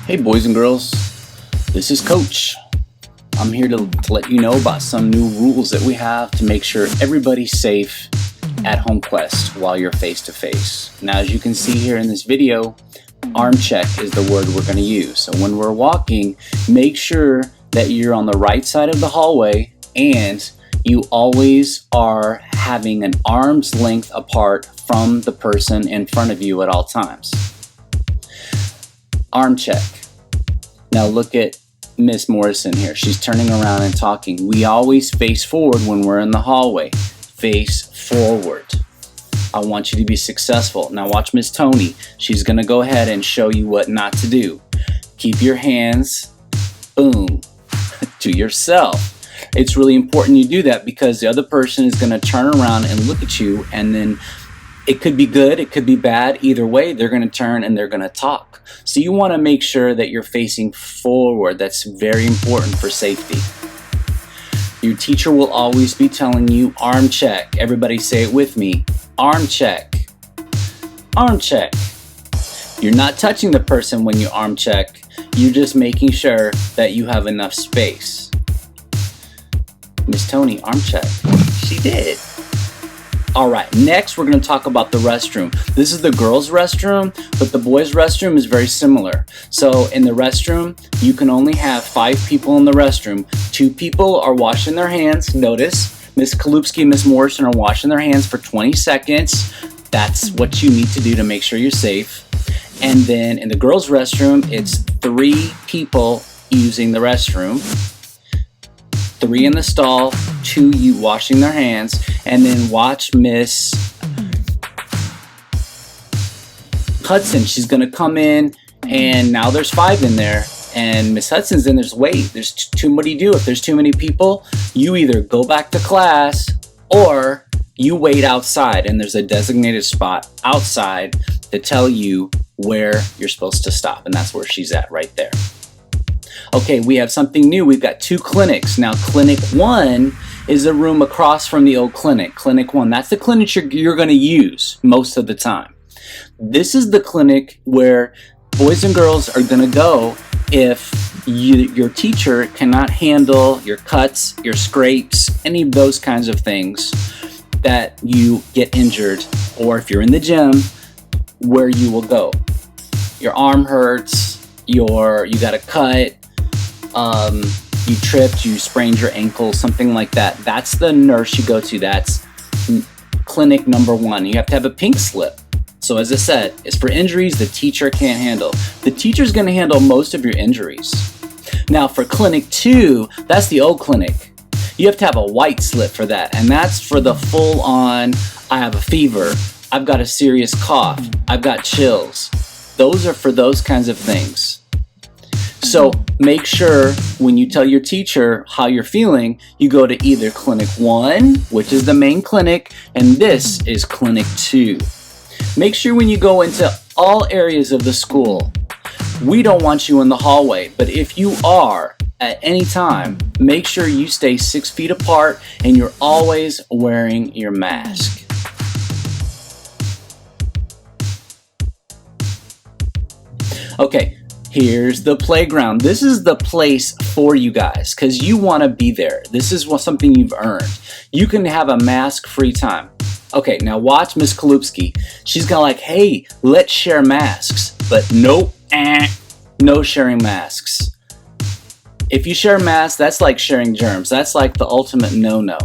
Hey boys and girls, this is Coach. I'm here to let you know about some new rules that we have to make sure everybody's safe at Holmquist while you're face-to-face. Now, as you can see here in this video, arm check is the word we're going to use. So when we're walking, make sure that you're on the right side of the hallway and you always are having an arm's length apart from the person in front of you at all times. Arm check. Now look at Miss Morrison here. She's turning around and talking. We always face forward when we're in the hallway. Face forward. I want you to be successful. Now watch Miss Tony. She's going to go ahead and show you what not to do. Keep your hands, boom, to yourself. It's really important you do that because the other person is going to turn around and look at you, and then it could be good, it could be bad. Either way, they're going to turn and they're going to talk. So you want to make sure that you're facing forward. That's very important for safety. Your teacher will always be telling you arm check. Everybody say it with me. Arm check. Arm check. You're not touching the person when you arm check. You're just making sure that you have enough space. Miss Tony, arm check. She did. All right, next we're going to talk about the restroom. This is the girls' restroom, but the boys' restroom is very similar. So in the restroom, you can only have 5 people in the restroom. 2 people are washing their hands. Notice, Miss Kalupski and Miss Morrison are washing their hands for 20 seconds. That's what you need to do to make sure you're safe. And then in the girls' restroom, it's 3 people using the restroom. 3 in the stall, 2 you washing their hands, and then watch Miss Hudson. She's gonna come in, and now there's 5 in there, and Miss Hudson's in. There's what do you do? If there's too many people, you either go back to class or you wait outside, and there's a designated spot outside to tell you where you're supposed to stop, and that's where she's at right there. Okay, we have something new. We've got 2 clinics. Now, Clinic 1 is a room across from the old clinic. Clinic 1, that's the clinic you're going to use most of the time. This is the clinic where boys and girls are going to go if your teacher cannot handle your cuts, your scrapes, any of those kinds of things that you get injured, or if you're in the gym, where you will go. Your arm hurts, you got a cut, you tripped, you sprained your ankle, something like that. That's the nurse you go to. That's clinic number 1. You have to have a pink slip. So as I said, it's for injuries the teacher can't handle. The teacher's going to handle most of your injuries. Now for clinic 2, that's the old clinic. You have to have a white slip for that, and that's for the full on, I have a fever, I've got a serious cough, I've got chills. Those are for those kinds of things. So make sure when you tell your teacher how you're feeling, you go to either Clinic 1, which is the main clinic, and this is Clinic 2. Make sure when you go into all areas of the school, we don't want you in the hallway, but if you are at any time, make sure you stay 6 feet apart and you're always wearing your mask. Okay. Here's the playground. This is the place for you guys because you want to be there. This is something you've earned. You can have a mask-free time. Okay, now watch Miss Kalupski. She's gonna like, hey, let's share masks. But nope, no sharing masks. If you share masks, that's like sharing germs. That's like the ultimate no-no.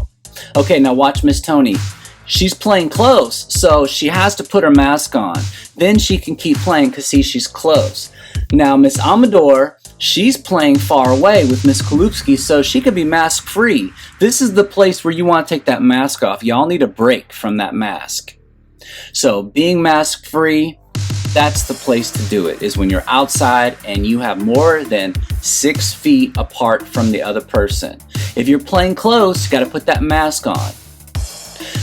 Okay, now watch Miss Tony. She's playing close, so she has to put her mask on. Then she can keep playing because she's close. Now, Miss Amador, she's playing far away with Miss Kalupski, so she could be mask-free. This is the place where you want to take that mask off. Y'all need a break from that mask. So, being mask-free, that's the place to do it, is when you're outside and you have more than 6 feet apart from the other person. If you're playing close, you got to put that mask on.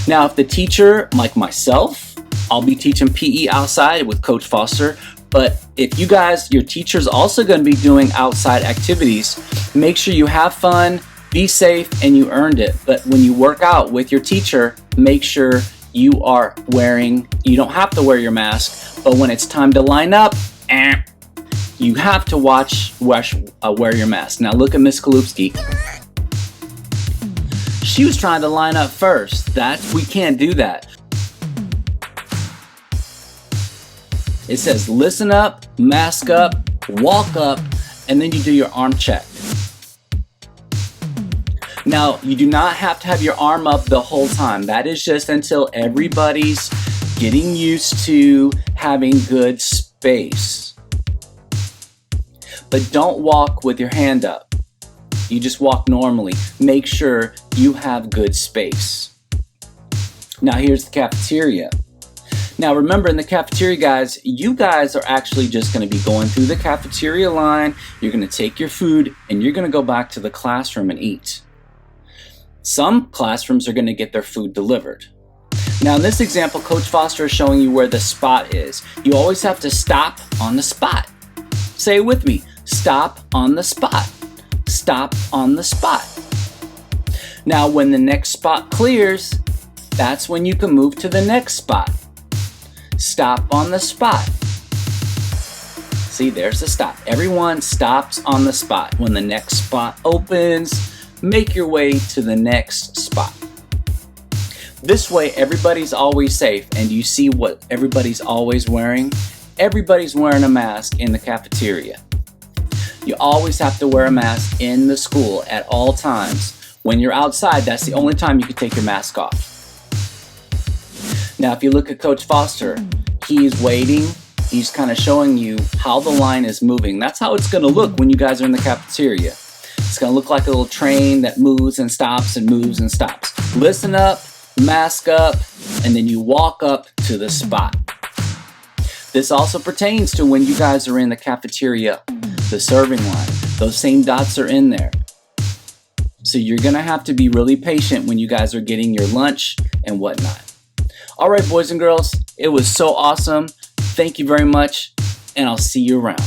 Now, if the teacher, like myself, I'll be teaching PE outside with Coach Foster, but if you guys, your teacher's also going to be doing outside activities, make sure you have fun, be safe, and you earned it. But when you work out with your teacher, make sure you don't have to wear your mask, but when it's time to line up, You have to wear your mask. Now look at Miss Kalupski. She was trying to line up first. We can't do that. It says listen up, mask up, walk up, and then you do your arm check. Now, you do not have to have your arm up the whole time. That is just until everybody's getting used to having good space. But don't walk with your hand up. You just walk normally. Make sure you have good space. Now, here's the cafeteria. Now, remember in the cafeteria, guys, you guys are actually just going to be going through the cafeteria line. You're going to take your food and you're going to go back to the classroom and eat. Some classrooms are going to get their food delivered. Now, in this example, Coach Foster is showing you where the spot is. You always have to stop on the spot. Say it with me. Stop on the spot. Stop on the spot. Now, when the next spot clears, that's when you can move to the next spot. Stop on the spot. See, there's the stop. Everyone stops on the spot. When the next spot opens, make your way to the next spot. This way, everybody's always safe. And you see what everybody's always wearing? Everybody's wearing a mask in the cafeteria. You always have to wear a mask in the school at all times. When you're outside, that's the only time you can take your mask off. Now, if you look at Coach Foster, he's waiting. He's kind of showing you how the line is moving. That's how it's going to look when you guys are in the cafeteria. It's going to look like a little train that moves and stops and moves and stops. Listen up, mask up, and then you walk up to the spot. This also pertains to when you guys are in the cafeteria, the serving line. Those same dots are in there. So you're going to have to be really patient when you guys are getting your lunch and whatnot. All right, boys and girls, it was so awesome. Thank you very much, and I'll see you around.